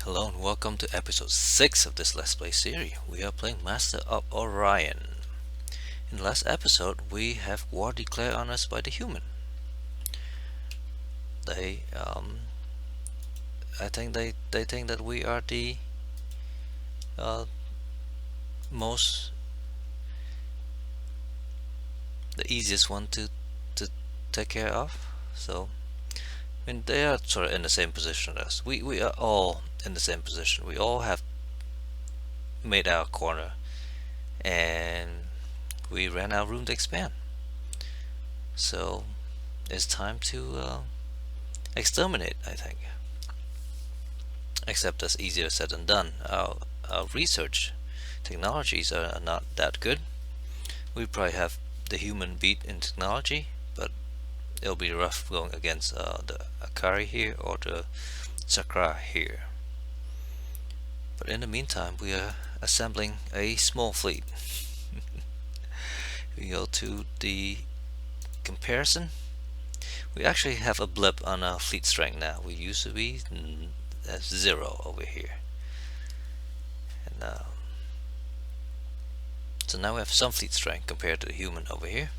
Hello and welcome to episode 6 of this Let's Play series. We are playing Master of Orion. In the last episode, we have war declared on us by the human. They, I think they think that we are the uh, most, the easiest one to take care of. So, I mean, they are sort of in the same position as us. We are all in the same position. We all have made our corner, and we ran out of room to expand. So it's time to exterminate, I think. Except that's easier said than done. Our research technologies are not that good. We probably have the human beat in technology, but it'll be rough going against the Akari here or the Sakra here. But in the meantime, we are assembling a small fleet. We go to the comparison. We actually have a blip on our fleet strength now. We used to be at 0 over here. And so now we have some fleet strength compared to the human over here.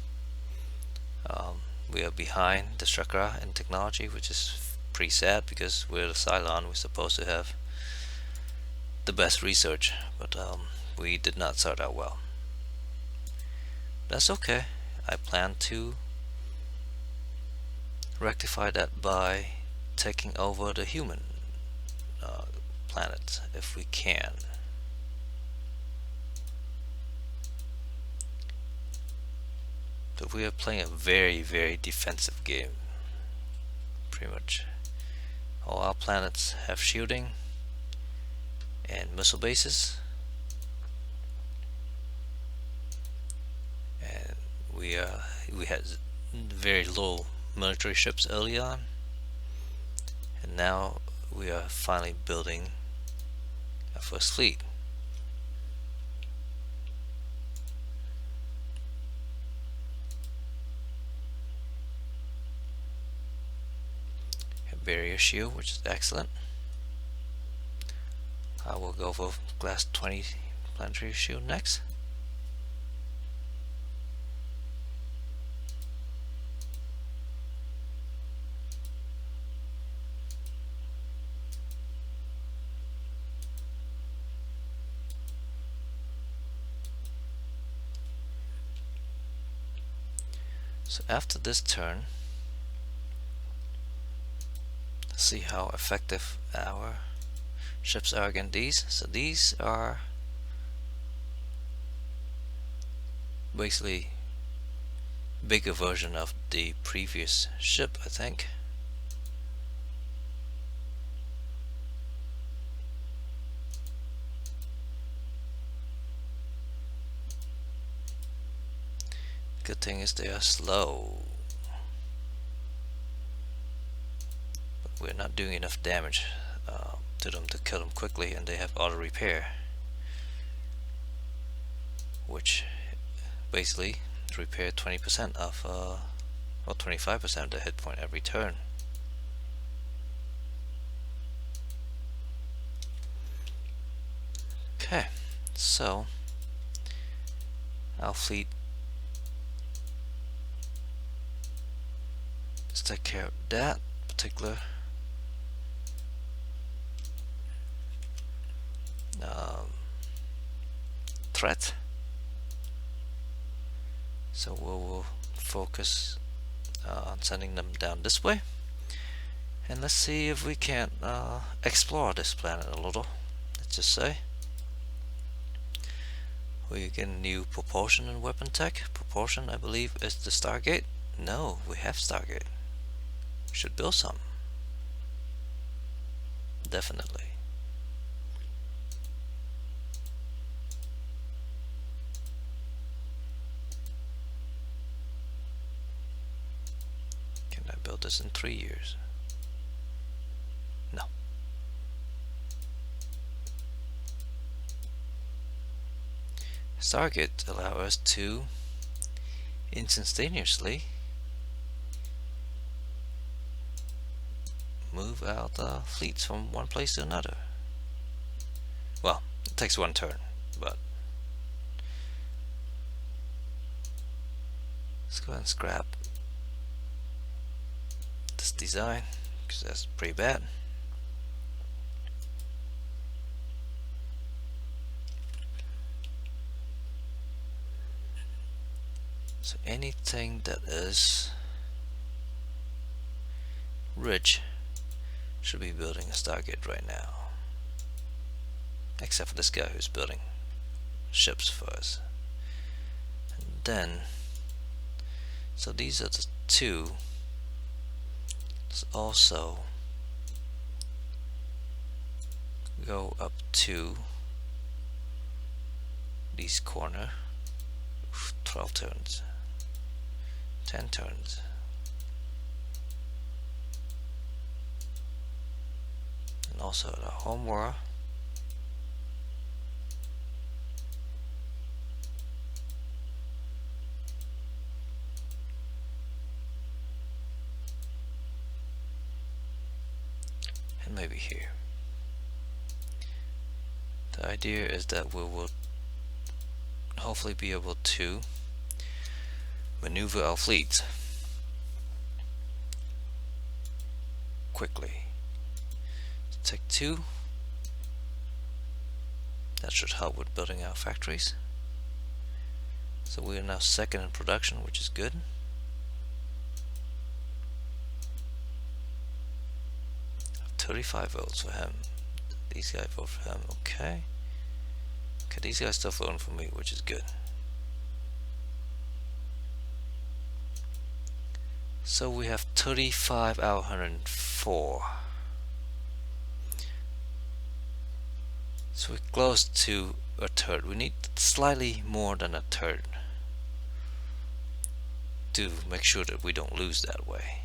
We are behind the Chakra in technology, which is pretty sad because we're the Psilon. We're supposed to have the best research, but we did not start out well. That's okay. I plan to rectify that by taking over the human planet if we can. But we are playing a very defensive game. Pretty much all our planets have shielding and missile bases, and we had very low military ships early on, and now we are finally building our first fleet. A barrier shield, which is excellent. I will go for class 20 planetary shield next. So after this turn, let's see how effective our ships are against these. So these are basically bigger version of the previous ship, I think. Good thing is they are slow, but we're not doing enough damage to them to kill them quickly, and they have auto repair, which basically repair 20% of or 25% of the hit point every turn. Okay, so our fleet, let's take care of that particular threat. So we'll focus on sending them down this way, and let's see if we can explore this planet a little. Let's just say we get new propulsion and weapon tech. Propulsion, I believe, is the Stargate. No, we have Stargate. We should build some. Definitely. Can I build this in 3 years? No. Stargate allow us to instantaneously move out fleets from one place to another. well, it takes one turn, but let's go ahead and scrap this design because that's pretty bad. So anything that is rich should be building a Stargate right now, except for this guy who's building ships for us. And then, so these are the two. Let's also go up to these corner. 12 turns, 10 turns. And also the home world. And maybe here. The idea is that we will hopefully be able to maneuver our fleets quickly. Take 2. That should help with building our factories. So we are now second in production, which is good. I have 35 votes for him. These guys vote for him. Okay. Okay, these guys still voting for me, which is good. So we have 35 out of 104. So we're close to a third. We need slightly more than a third to make sure that we don't lose that way.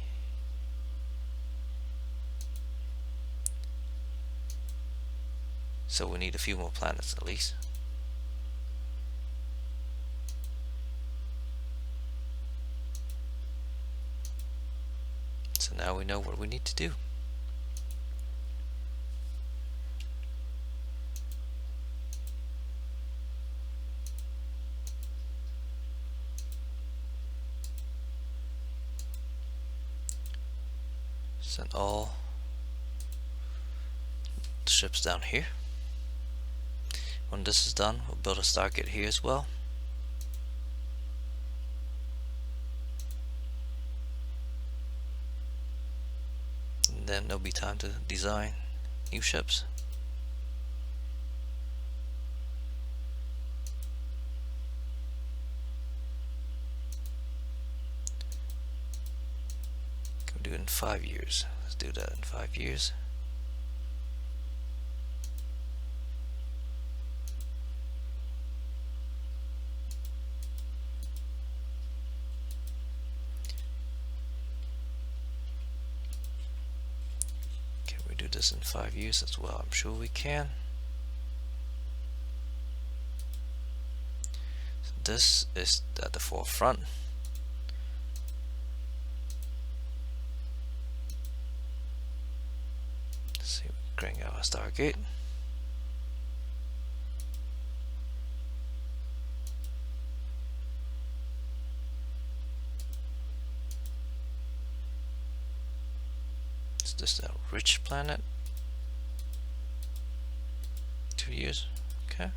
So we need a few more planets at least. So now we know what we need to do. Send all the ships down here. When this is done, we'll build a Stargate here as well. And then there'll be time to design new ships. Can we do it in 5 years? Let's do that in 5 years. This in 5 years as well. I'm sure we can. So this is at the forefront. Let's see, bring our Stargate. Is this a rich planet? 2 years, okay.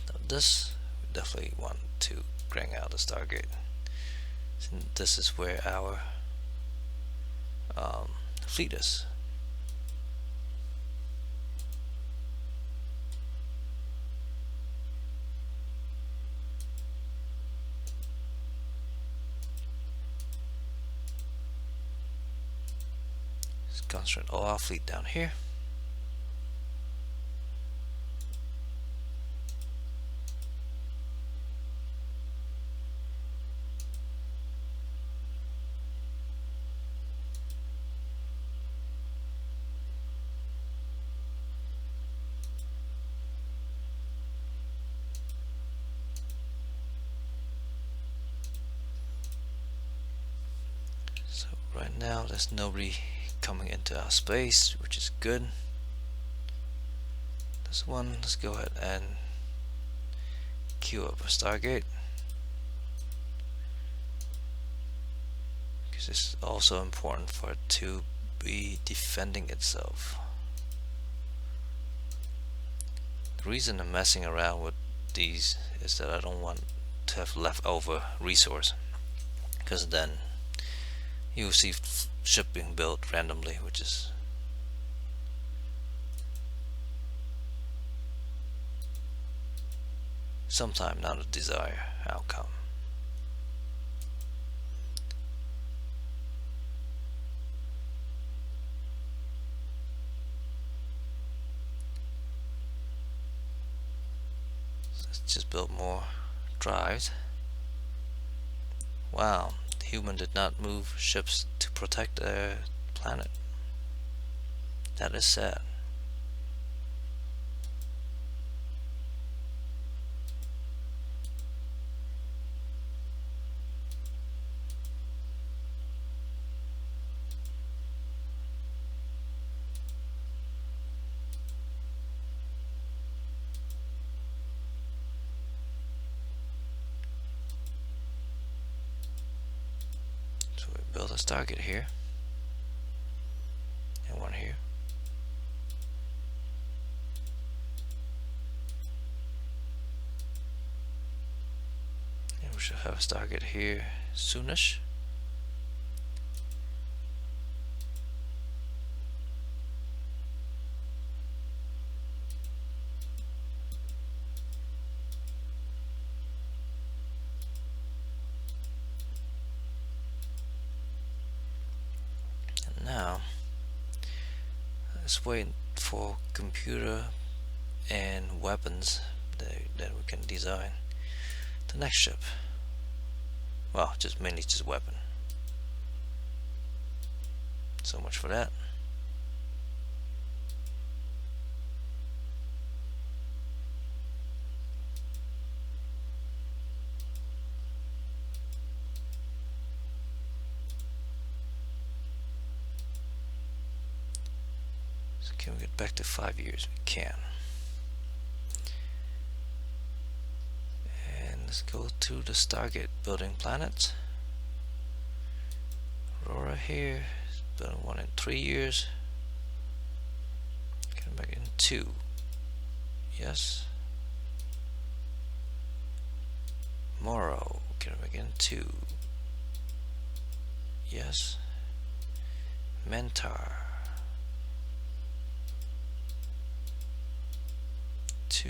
Now this, we definitely want to bring out the Stargate. So this is where our fleet is. Concentrate all our fleet down here. now there's nobody coming into our space, which is good. This one, let's go ahead and queue up a Stargate, because it's also important for it to be defending itself. The reason I'm messing around with these is that I don't want to have leftover resource, because then you'll see ship being built randomly, which is sometimes not a desired outcome. Let's just build more drives. Wow, the human did not move ships to protect their planet. That is sad. So we build a Stargate here, and one here. And we should have a Stargate here soonish. Now, let's wait for computer and weapons that we can design the next ship. Well, just mainly just weapon. So much for that. So can we get back to 5 years? We can. And let's go to the Stargate building planets. Aurora here, building one in 3 years. Get back in 2. Yes. Morrow, get back in 2. Yes. Mentor. 2.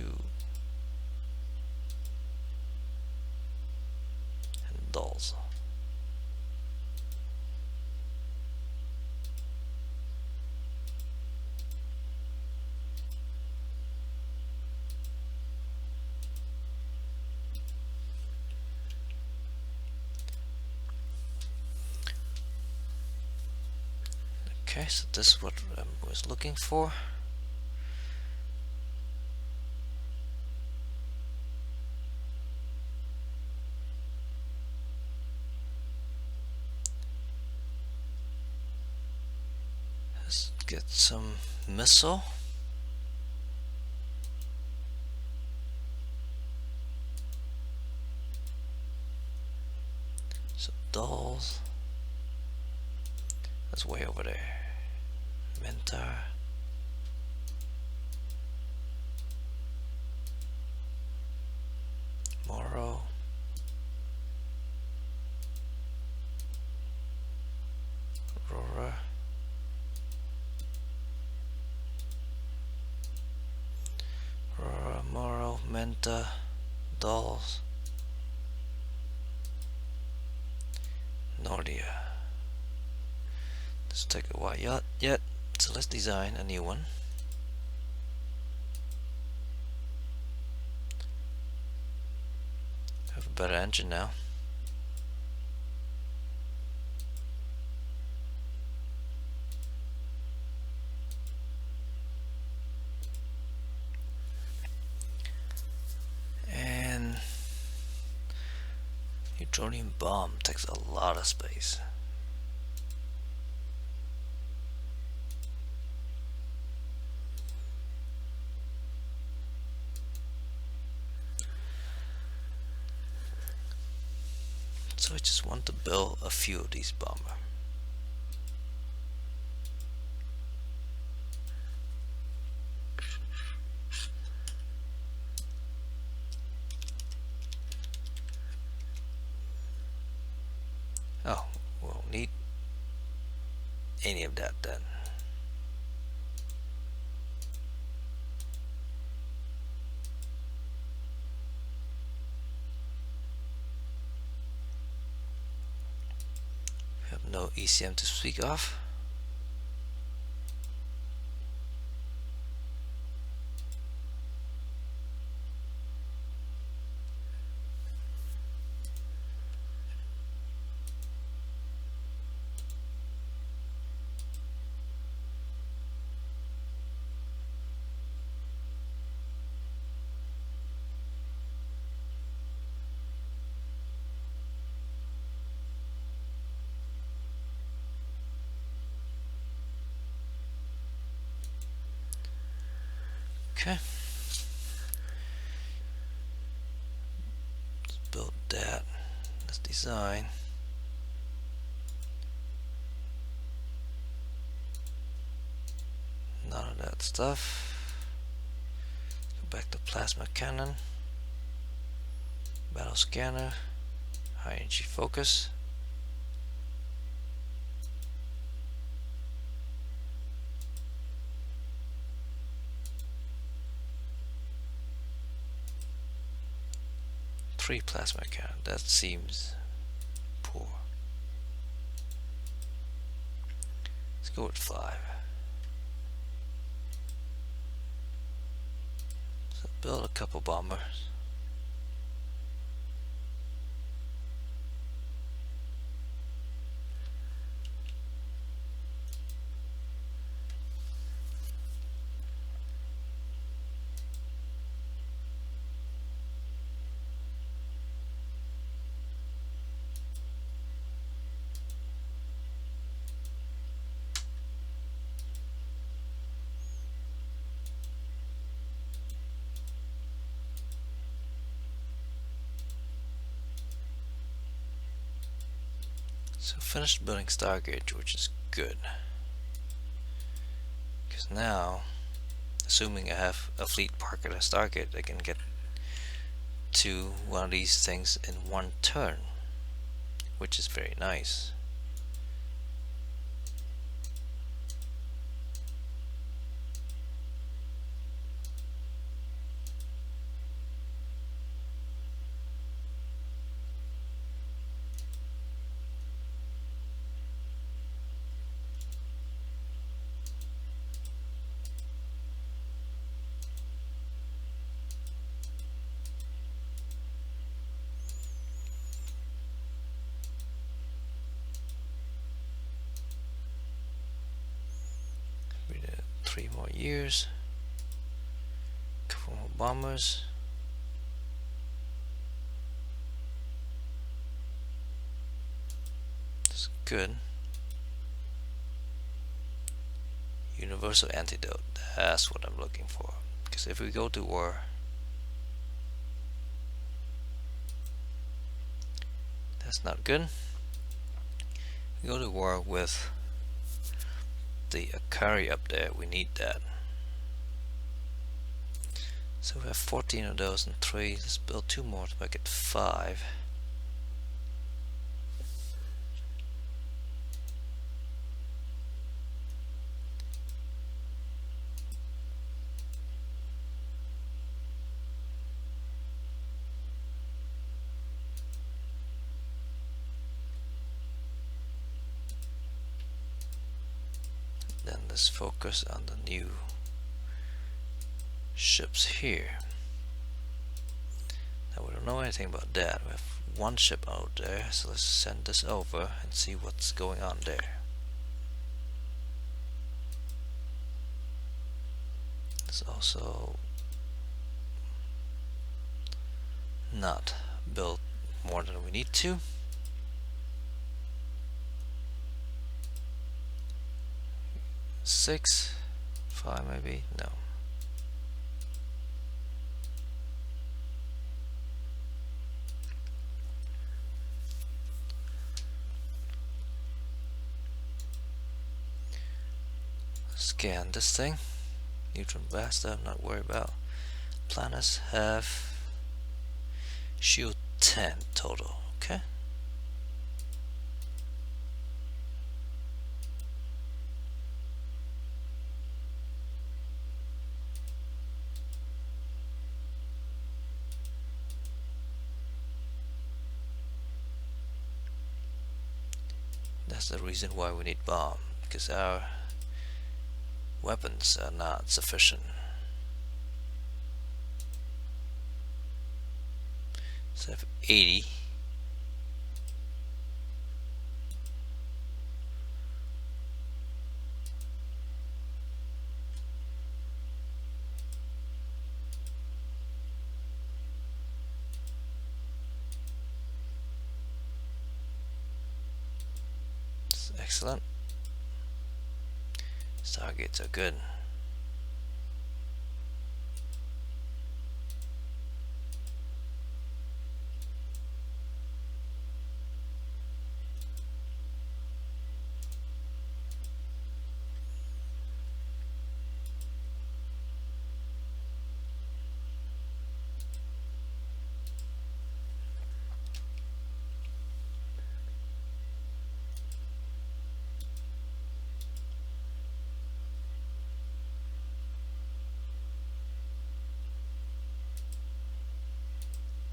And dolls. Okay, so this is what I was looking for. Let's get some missile. Some dolls. That's way over there. Mentor. Morrow. Aurora. Aurora, Morrow, Menta, dolls. Nordia. Let's take a while yet. So let's design a new one. Have a better engine now. And neutronium bomb takes a lot of space. So I just want to build a few of these bombers. Oh, we won't need any of that then. We have no ECM to speak of. Okay. Let's build that. Let's design. None of that stuff. Go back to plasma cannon. Battle scanner. High energy focus. Three plasma cannon. That seems poor. Let's go with 5. So build a couple bombers. So finished building Stargate, which is good. Because now, assuming I have a fleet parked at a Stargate, I can get to one of these things in one turn, which is very nice. We did 3 more years. Couple more bombers. That's good. Universal antidote. That's what I'm looking for. Because if we go to war, that's not good. We go to war with the Akari up there. We need that. So we have 14 of those and 3. Let's build 2 more to make it 5. Then let's focus on the new ships here. Now we don't know anything about that. We have 1 ship out there, so let's send this over and see what's going on there. Let's also not build more than we need to. Six, 5 maybe? No. scan this thing. Neutron blaster, I'm not worried about. Planets have shield 10 total, okay? That's the reason why we need bomb, because our weapons are not sufficient. So I have 80. That's excellent. Stargates are good.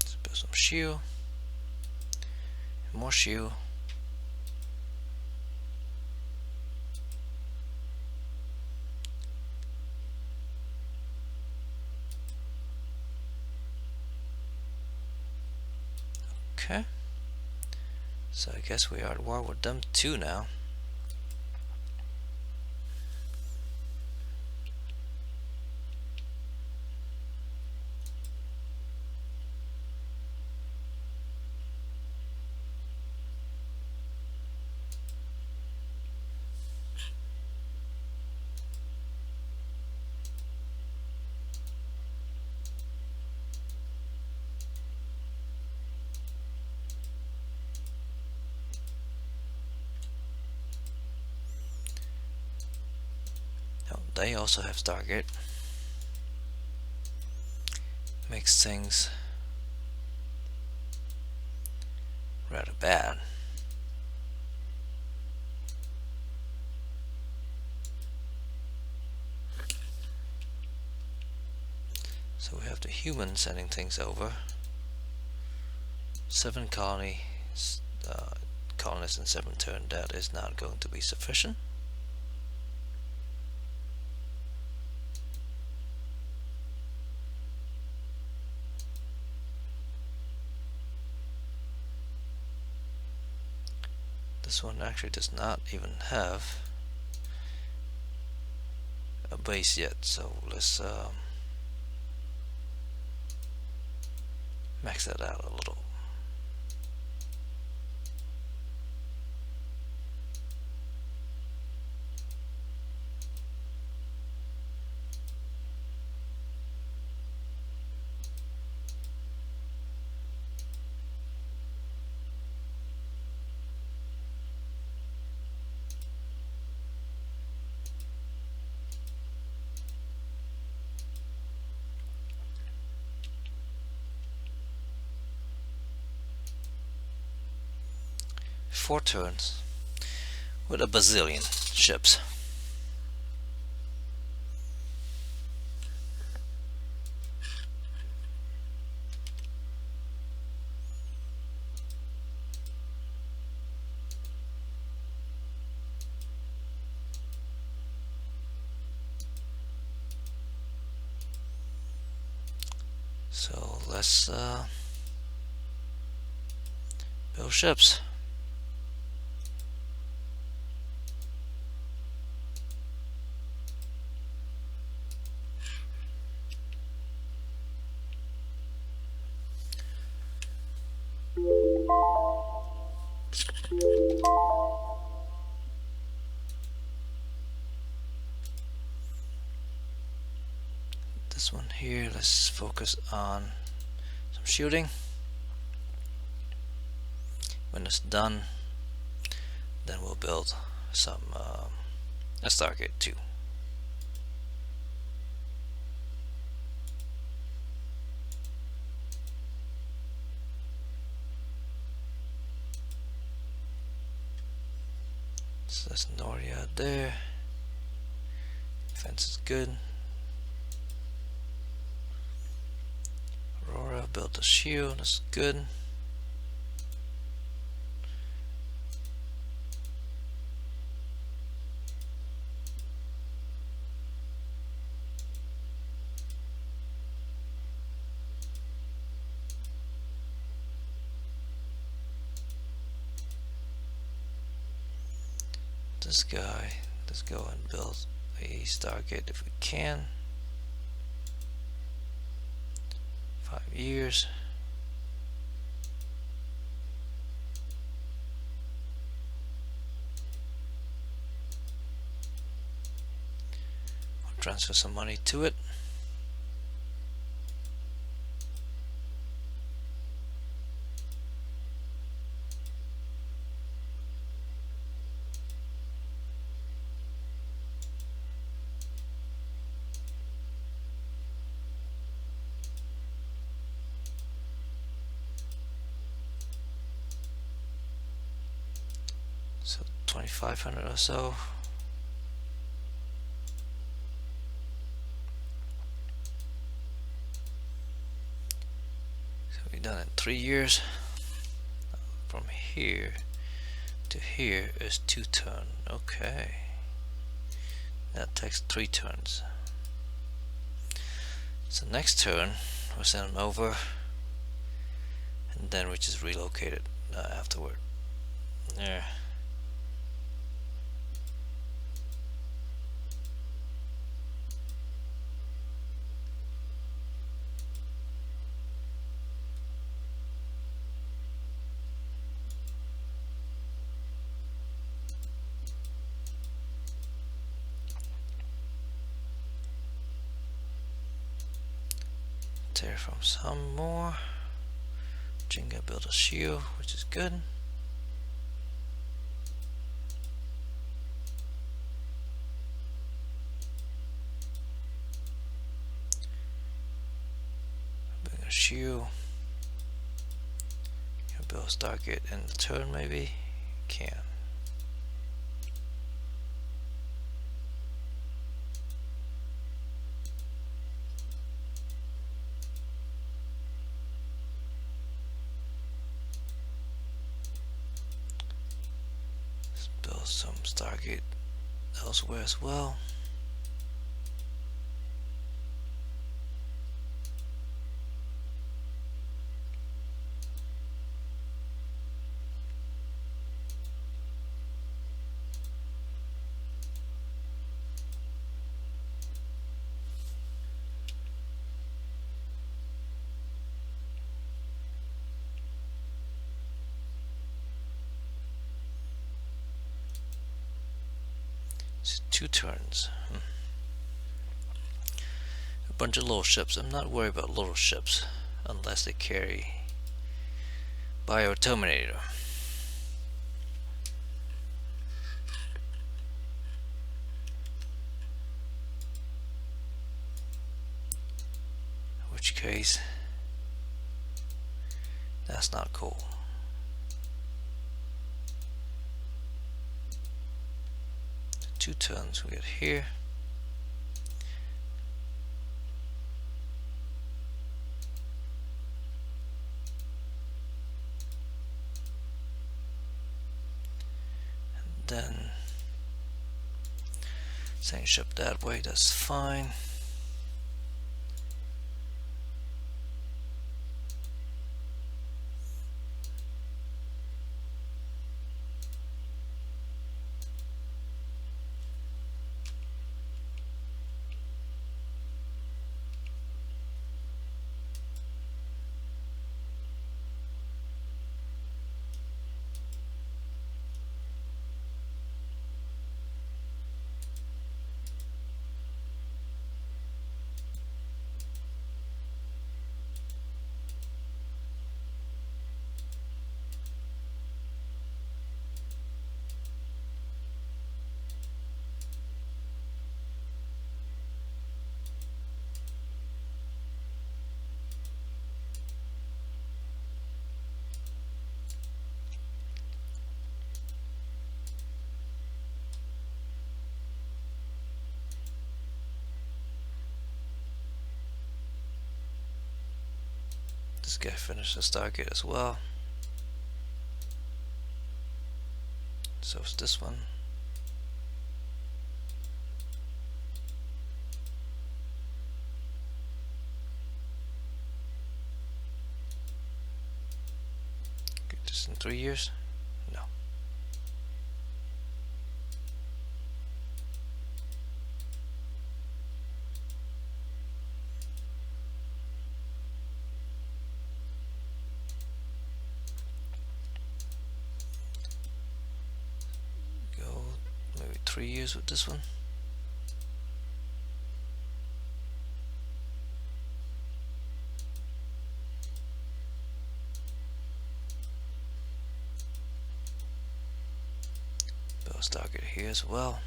Let's build some shield. More shield. Okay. So I guess we are at war with them too now. Oh, they also have Stargate. Makes things rather bad. So we have the humans sending things over. 7 colonists in 7 turn. That is not going to be sufficient. This one actually does not even have a base yet, so let's max that out a little. Four turns with a bazillion ships. So let's build ships. This one here, let's focus on some shooting. When it's done, then we'll build some a Stargate too. So that's Noria there. Fence is good. Aurora built a shield, that's good. This guy, let's go and build a Stargate if we can. 5 years. I'll transfer some money to it. So 2,500 or so. So we're done in 3 years. From here to here is 2 turns. Okay. That takes 3 turns. So next turn we'll send them over, and then we just relocate it afterward. There. Terraform some more. Jenga build a shield, which is good. Build a shield. Can build a Stargate in the turn, maybe? Can. Build some Stargate elsewhere as well. It's 2 turns. A bunch of little ships. I'm not worried about little ships unless they carry Bio Terminator. In which case, that's not cool. So 2 turns we get here. Then send ship that way, that's fine. This guy finished the Stargate as well. So is this one. Get this in 3 years? No. Go maybe 3 years with this one. Build a Stargate here as well.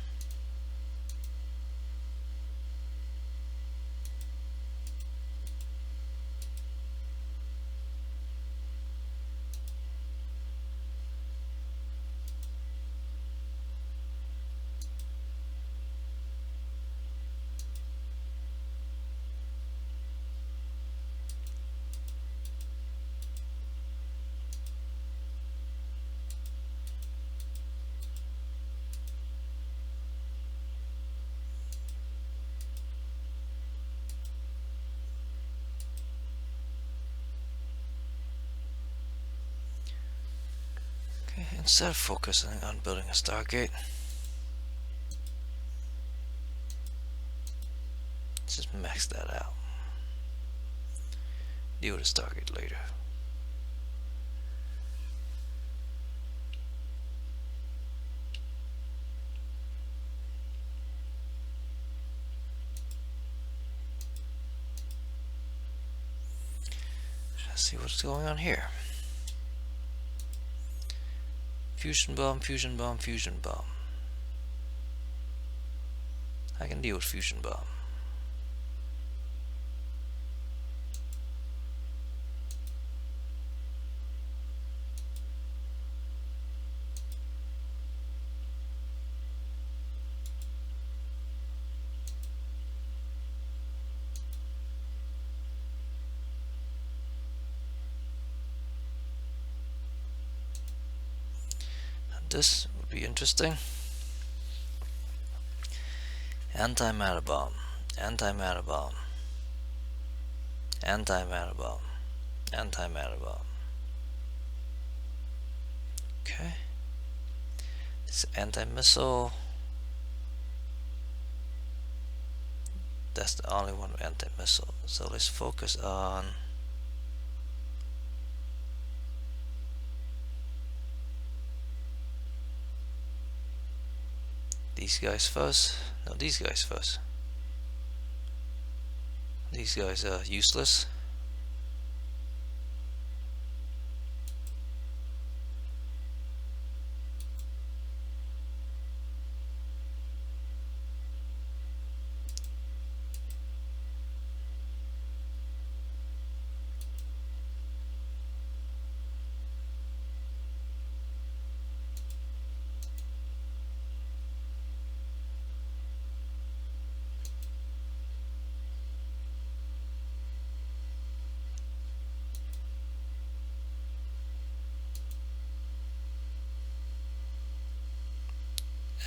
Instead of focusing on building a Stargate, let's just max that out. Deal with a Stargate later. Let's see what's going on here. Fusion bomb, fusion bomb, fusion bomb. I can deal with fusion bomb. This would be interesting. Antimatter bomb, antimatter bomb, antimatter bomb, antimatter bomb. Okay. This anti-missile. That's the only one with anti-missile. So let's focus on these guys first. No, these guys first. These guys are useless.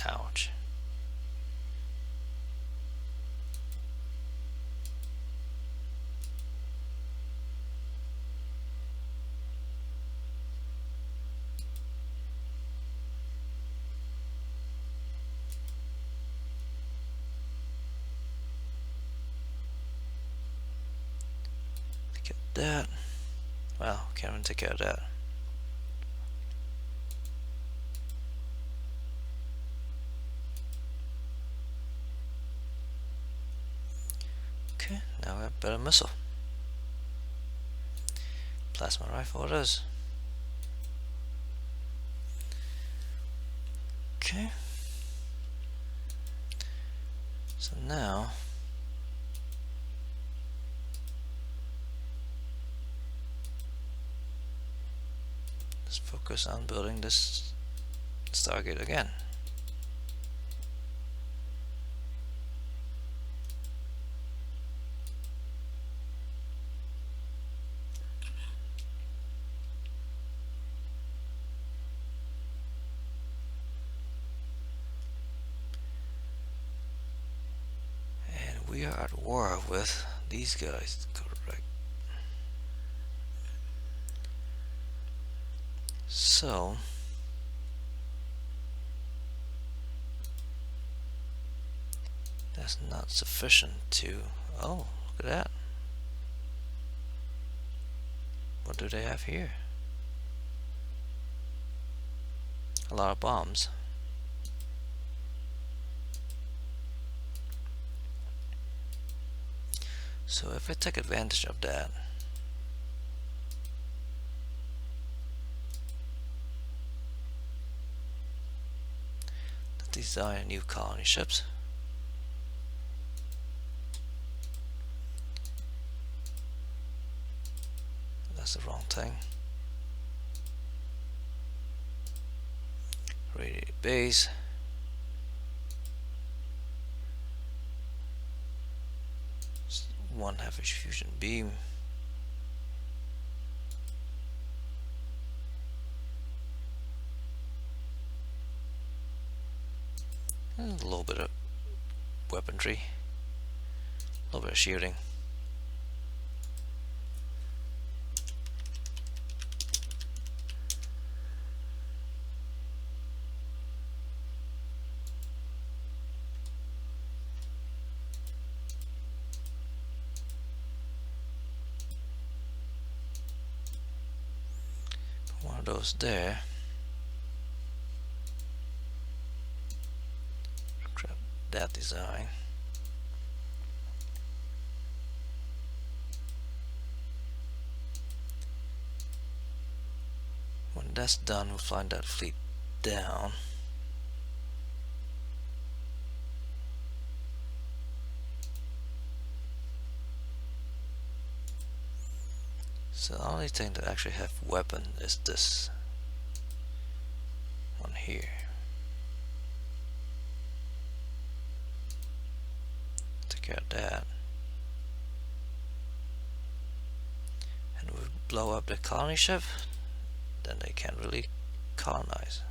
Ouch. Get that. Well, can't even take care of that. Okay, now we have better missile. Plasma rifle it is. Okay. So now let's focus on building this Stargate again. we are at war with these guys, correct? So that's not sufficient to... Oh, look at that. What do they have here? A lot of bombs. So if I take advantage of that, let's design new colony ships. That's the wrong thing. Radiated base. One half inch fusion beam. And a little bit of weaponry. A little bit of shielding. One of those there. Grab that design. When that's done, we'll fly that fleet down. So the only thing that actually have weapon is this one here. Take care of that. And we blow up the colony ship, then they can't really colonize.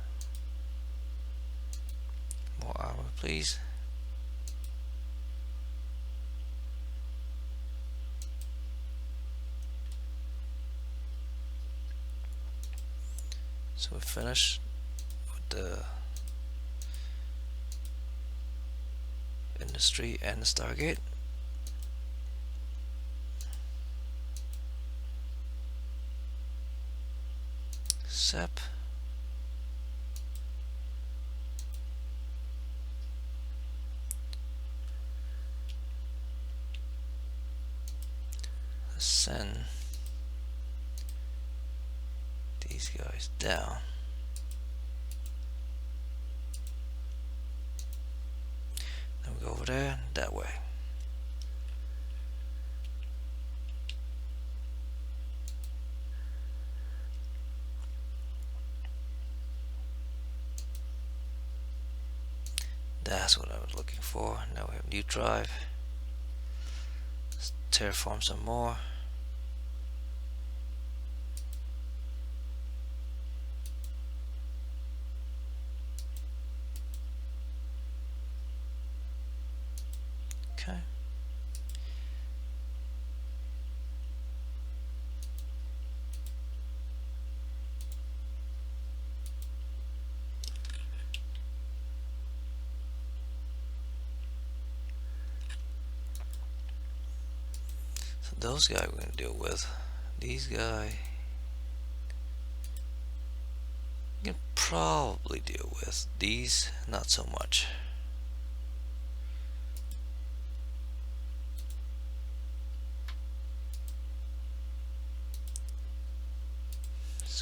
More armor, please. So we finish with the industry and the Stargate. SEP. Send these guys down. Then we go over there that way. That's what I was looking for. Now we have new drive. Let's terraform some more. Okay. So those guys we're gonna deal with. These guys we can probably deal with. These not so much.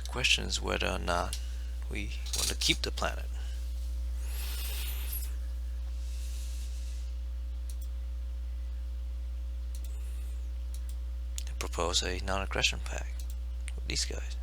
The question is whether or not we want to keep the planet. And propose a non-aggression pact with these guys.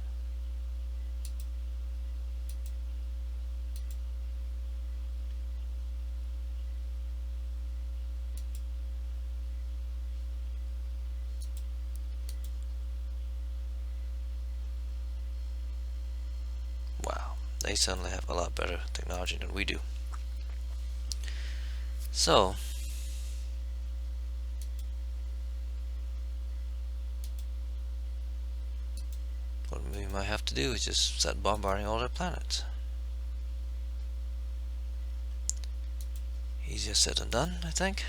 They suddenly have a lot better technology than we do. So to do is just start bombarding all their planets. Easier said than done, I think.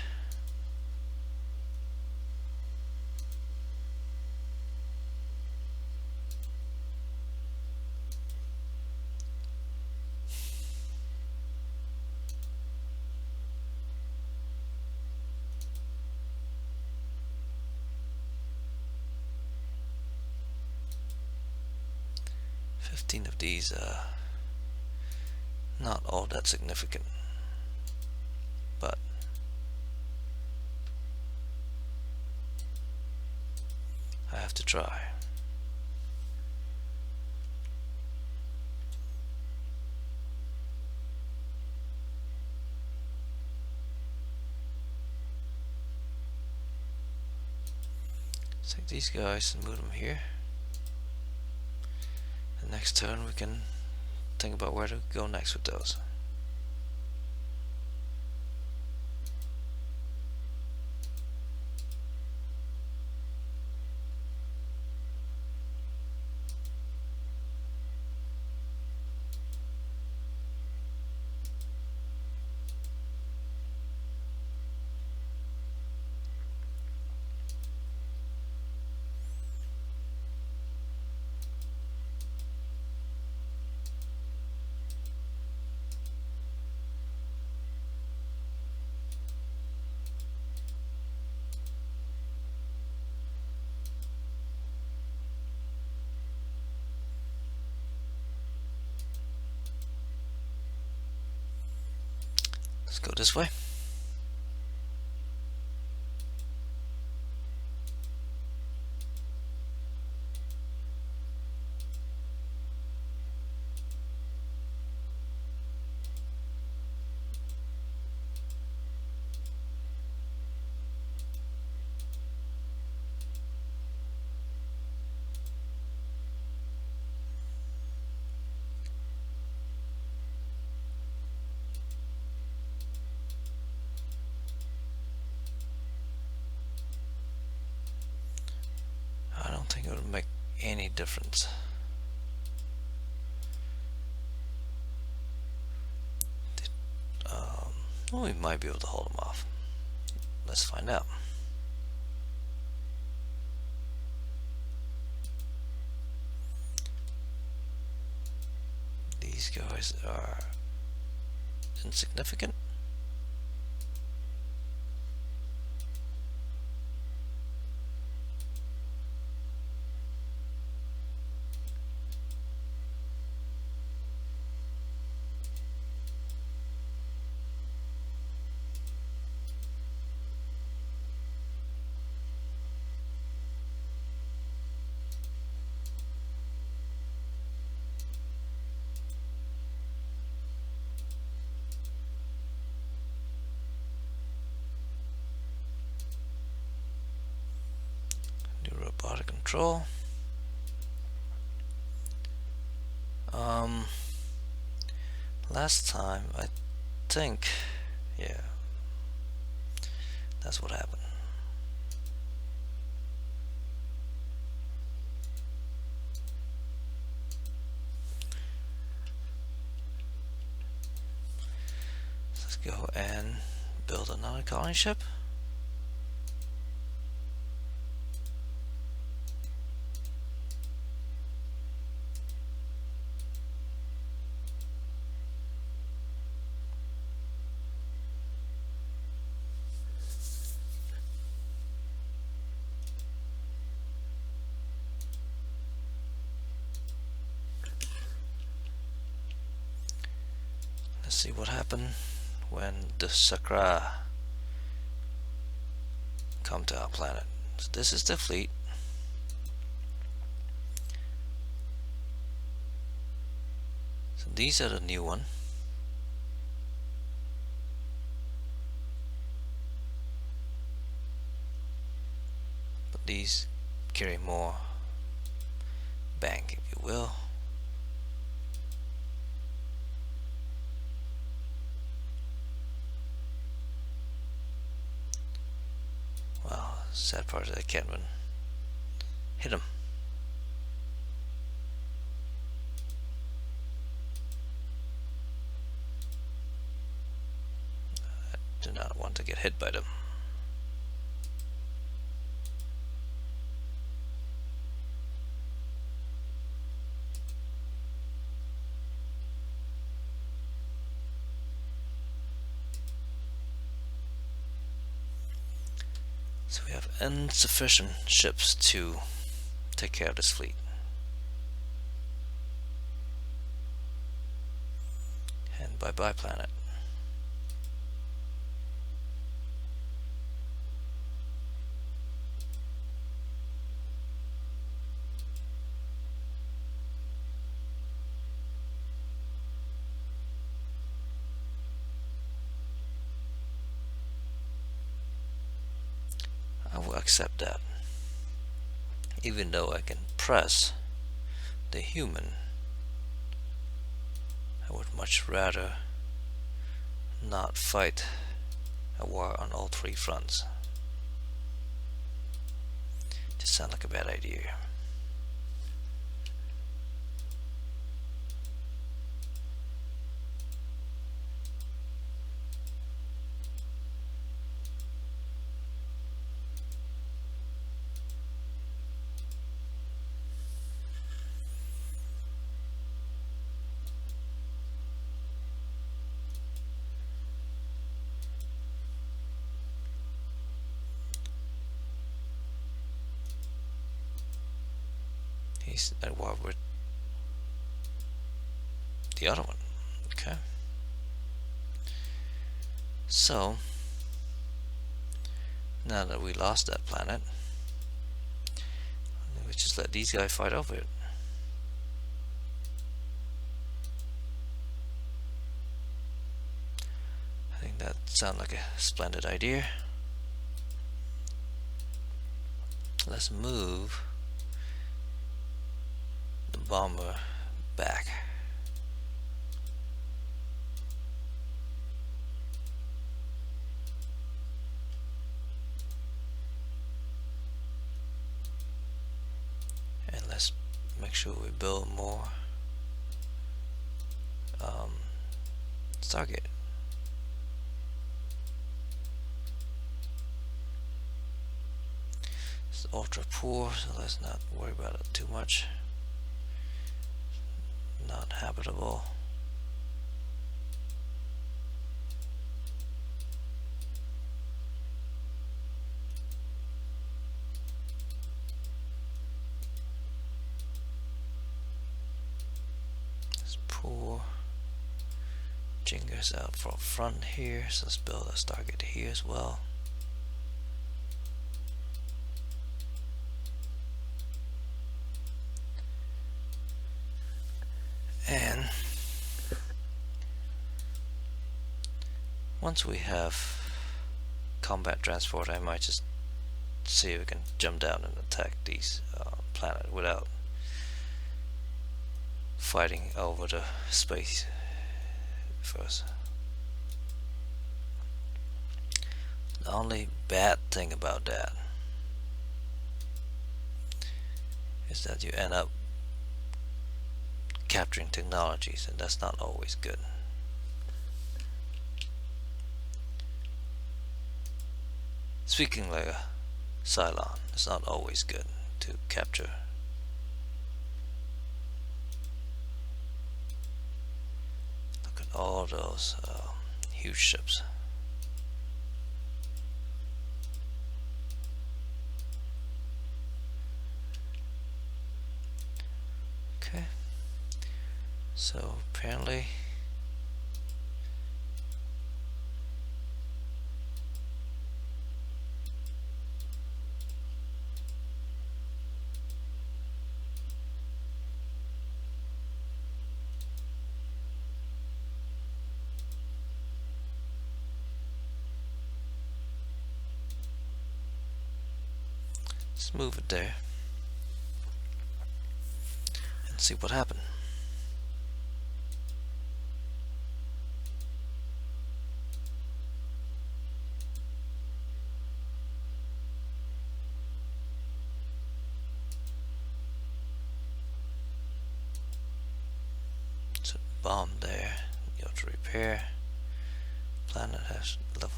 Of these not all that significant, but I have to try. Let's take these guys and move them here. The next turn we can think about where to go next with those. Let's go this way. I don't think it would make any difference. Well, we might be able to hold them off. Let's find out. These guys are insignificant. Robotic control. Last time I think, yeah, that's what happened. Let's go and build another colony ship. Let's see what happened when the Sakra come to our planet. So this is the fleet. So these are the new one. But these carry more bank, if you will. Well, sad part is I can't even hit them. Do not want to get hit by them. So we have insufficient ships to take care of this fleet. And bye-bye, planet. I will accept that. Even though I can press the human, I would much rather not fight a war on all three fronts. Just sound like a bad idea. He's at war with the other one. Okay. So, now that we lost that planet, we just let these guys fight over it. I think that sounds like a splendid idea. Let's move the bomber back. And let's make sure we build more Stargate. It's ultra poor, so let's not worry about it too much. Not habitable. It's poor. Jingers out for front here, so let's build a Stargate here as well. And once we have combat transport, I might just see if we can jump down and attack these planet without fighting over the space first. The only bad thing about that is that you end up capturing technologies, and that's not always good. Speaking like a Psilon, it's not always good to capture. Look at all those huge ships. Okay. So apparently let's move it there and see what happened. Bomb there, you have to repair. Planet has level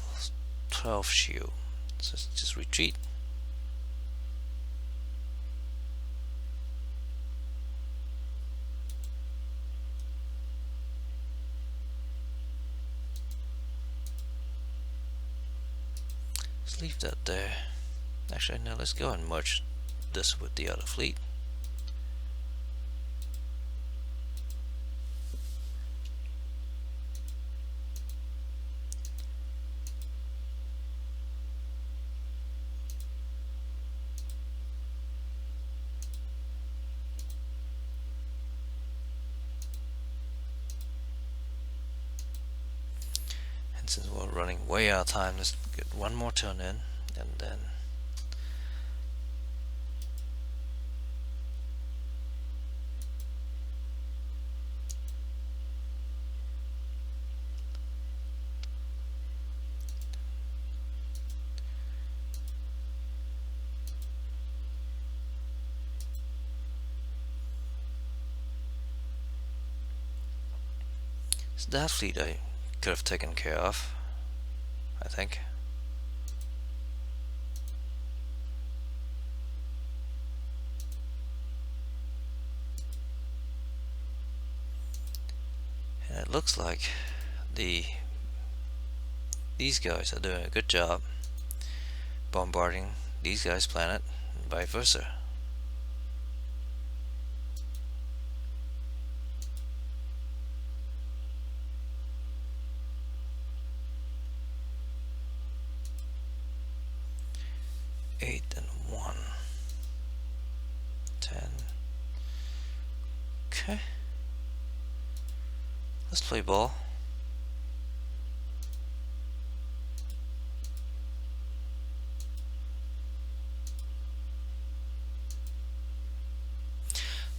12 shield. So let's just retreat. Let's leave that there. Actually, no, let's go and merge this with the other fleet. And since we're running way out of time, let's get one more turn in, and then so that fleet I could have taken care of, I think. And it looks like these guys are doing a good job bombarding these guys' planet, and vice versa. Eight and 1. 10. Okay. Let's play ball.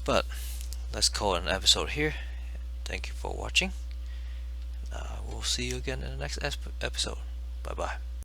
But let's call it an episode here. Thank you for watching. We'll see you again in the next episode. Bye bye.